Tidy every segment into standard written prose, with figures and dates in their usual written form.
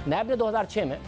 नैब ने 2006 में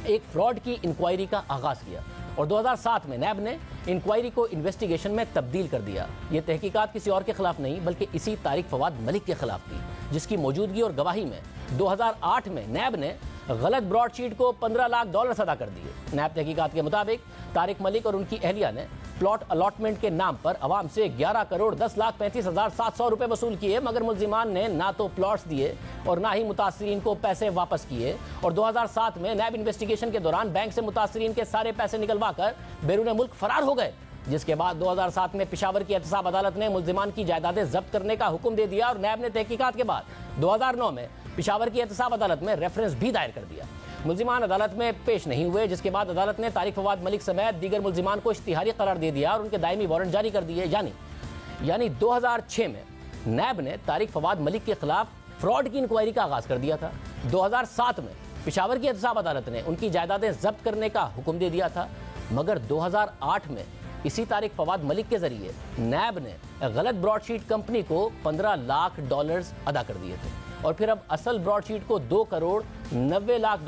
एक फ्रॉड की इंक्वायरी का आगाज किया और 2007 में नैब ने इंक्वायरी को इन्वेस्टिगेशन में तब्दील कर दिया। ये तहकीकात किसी और के खिलाफ नहीं बल्कि इसी तारिक फवाद मलिक के खिलाफ थी, जिसकी मौजूदगी और गवाही में 2008 में नैब ने गलत ब्रॉडशीट को $15 लाख अदा कर दिए। नैब तहकीकात के मुताबिक तारिक मलिक और उनकी अहलिया ने प्लॉट अलॉटमेंट के नाम पर अवाम से 11,10,35,700 रुपए वसूल किए, मगर मुल्जिमान ने ना तो प्लॉट्स दिए और ना ही मुतासरीन को पैसे वापस किए। और 2007 में नैब इन्वेस्टिगेशन के दौरान बैंक से मुतासरीन के सारे पैसे निकलवा कर बैरून मुल्क फरार हो गए, जिसके बाद 2007 में पेशावर की एहतसाब अदालत ने मुल्जिमान की जायदादें जब्त करने का हुक्म दे दिया और नैब ने तहकीकात के बाद 2009 में पेशावर की एहतसाब अदालत में रेफरेंस भी दायर कर दिया। मुल्जिमान अदालत में पेश नहीं हुए, जिसके बाद अदालत ने तारिक फवाद मलिक समेत दीगर मुल्जिमान को इश्तिहारी करार दे दिया और उनके दायमी वारंट जारी कर दिए। यानी 2006 में नैब ने तारिक फवाद मलिक के खिलाफ फ्रॉड की इंक्वायरी का आगाज कर दिया था। 2007 में पेशावर की एहतसाब अदालत ने उनकी जायदादें जब्त करने का हुक्म दे दिया था, मगर 2008 में इसी तारिक फवाद मलिक के जरिए नैब ने गलत ब्रॉडशीट कंपनी को $15 लाख अदा कर दिए थे और फिर अब असल ब्रॉडशीट को $2,90 लाख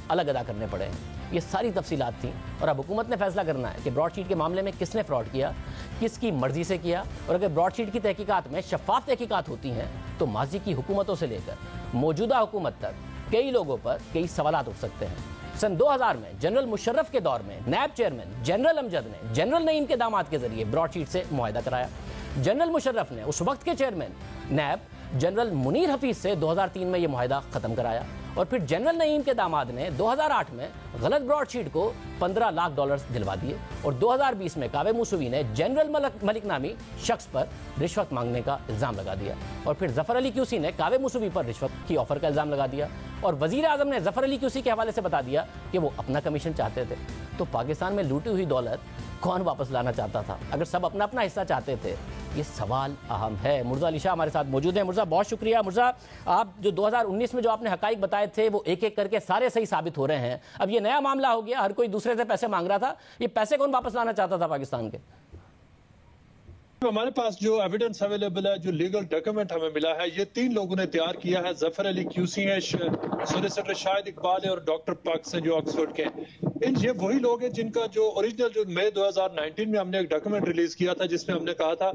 अलग अदा करने पड़े हैं। ये सारी तफसीलात थी और अब हुकूमत ने फैसला करना है कि ब्रॉडशीट के मामले में किसने फ्रॉड किया, किसकी मर्जी से किया। और अगर ब्रॉडशीट की तहकीकात में शफाफ तहकीकात होती हैं तो माजी की हुकूमतों से लेकर मौजूदा हुकूमत तक कई लोगों पर कई सवालात उठ सकते हैं। सन 2000 में जनरल मुशर्रफ के दौर में नैब चेयरमैन जनरल अमजद ने जनरल नईम के दामाद के जरिए ब्रॉडशीट से मुआहदा कराया। जनरल मुशर्रफ ने उस वक्त के चेयरमैन नैब जनरल मुनीर हफीज से 2003 में यह मुआहदा खत्म कराया और फिर जनरल नईम के दामाद ने 2008 में गलत ब्रॉडशीट को $15 लाख दिलवा दिए और 2020 में कावे मूसवी ने जनरल मलिक नामी शख्स पर रिश्वत मांगने का इल्जाम लगा दिया और फिर जफर अली क्यूसी ने कावे मूसवी पर रिश्वत की ऑफर का इल्जाम लगा दिया और वजीर आजम ने जफर अली क्यूसी के हवाले से बता दिया कि वो अपना कमीशन चाहते थे। तो पाकिस्तान में लूटी हुई दौलत कौन वापस लाना चाहता था अगर सब अपना अपना हिस्सा चाहते थे? ये सवाल अहम है। मुर्जा अली शाह हमारे साथ मौजूद हैं। मुर्जा, बहुत शुक्रिया। मुर्जा, आप जो 2019 में जो आपने हकाइक बताए थे वो एक एक करके सारे सही साबित हो रहे हैं। अब ये नया मामला हो गया, हर कोई दूसरे से पैसे मांग रहा था। ये पैसे कौन वापस लाना चाहता था पाकिस्तान के? हमारे पास जो एविडेंस अवेलेबल है, जो लीगल डॉक्यूमेंट हमें मिला है, ये 3 लोगों ने तैयार किया है। जफर अली क्यूसी है, सोलिसिटर शाहिद इकबाल है और डॉक्टर पाक्स हैं जो ऑक्सफोर्ड के हैं। ये वही लोग हैं जिनका जो ओरिजिनल जो मई 2019 में हमने एक डॉक्यूमेंट रिलीज किया था जिसमें हमने कहा था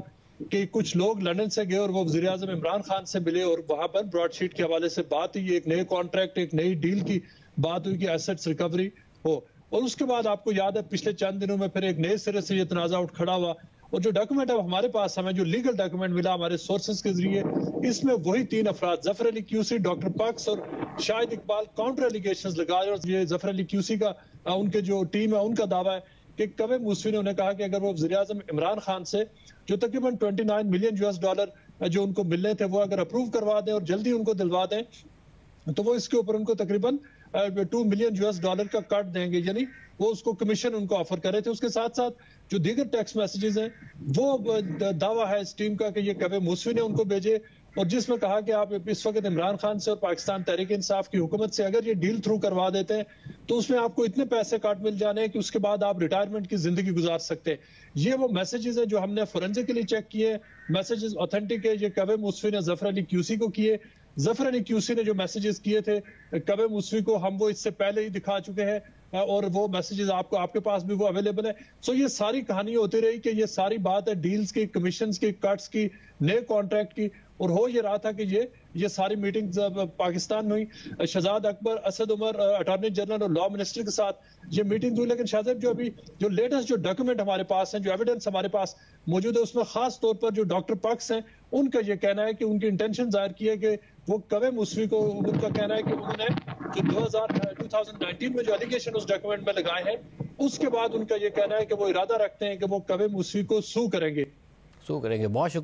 कि कुछ लोग लंदन से गए और वो वज़ीर आज़म इमरान खान से मिले और वहां पर ब्रॉडशीट के हवाले से बात हुई, एक नए कॉन्ट्रैक्ट, एक नई डील की बात हुई कि एसेट्स रिकवरी हो। और उसके बाद आपको याद है पिछले चंद दिनों में फिर एक नए सिरे से ये तनाजा उठ खड़ा हुआ और जो डॉक्यूमेंट अब हमारे पास हमें जो लीगल डॉक्यूमेंट मिला हमारे सोर्सेज के जरिए, इसमें वही 3 अफराद जफर अली क्यूसी, डॉक्टर पाक्स और शाहिद इकबाल काउंटर एलिगेशंस लगाए। और ये जफर अली क्यूसी का उनके जो टीम है उनका दावा है कि कवे मूसवी ने उन्हें कहा कि अगर वो वज़ीर आज़म इमरान खान से जो तकरीबन $29 मिलियन जो उनको मिलने थे वो अगर अप्रूव करवा दें और जल्दी उनको दिलवा दें तो वो इसके ऊपर उनको तकरीबन $2 मिलियन का कट देंगे, यानी वो उसको कमीशन उनको ऑफर कर रहे थे। उसके साथ साथ जो दीगर टेक्स्ट मैसेजेस हैं वो दावा है इस टीम का कि ये कवे मूसवी ने उनको भेजे और जिसमें कहा कि आप इस वक्त इमरान खान से और पाकिस्तान तहरीक इंसाफ की हुकूमत से अगर ये डील थ्रू करवा देते हैं तो उसमें आपको इतने पैसे काट मिल जाने हैं कि उसके बाद आप रिटायरमेंट की जिंदगी गुजार सकते हैं। ये वो मैसेजेस है जो हमने फोरेंसिकली चेक किए, मैसेजेस ऑथेंटिक है। ये कवे मूसवी ने जफर अली क्यूसी को किए। जफर अली क्यूसी ने जो मैसेजेस किए थे कवे मूसवी को हम वो इससे पहले ही दिखा चुके हैं और वो मैसेजेस आपको आपके पास भी वो अवेलेबल है। सो ये सारी कहानी होती रही कि ये सारी बात है डील्स की, कमीशंस की, कट्स की, नए कॉन्ट्रैक्ट की और हो ये रहा था कि ये सारी मीटिंग्स पाकिस्तान में हुई। शहजाद अकबर, असद उमर, अटॉर्नी जनरल और लॉ मिनिस्टर के साथ ये मीटिंग हुई। लेकिन शाहजेब जो अभी जो लेटेस्ट जो डॉक्यूमेंट हमारे पास है, जो एविडेंस हमारे पास मौजूद है, उसमें खास तौर पर जो डॉक्टर पाक्स हैं उनका ये कहना है कि उनकी इंटेंशन जाहिर की है कि वो कवे मूसवी को, उनका कहना है कि उन्होंने जो 2019 में जो एलिगेशन उस डॉक्यूमेंट में लगाए हैं उसके बाद उनका ये कहना है कि वो इरादा रखते हैं कि वो कवे मूसवी को सू करेंगे। बहुत शुक्रिया।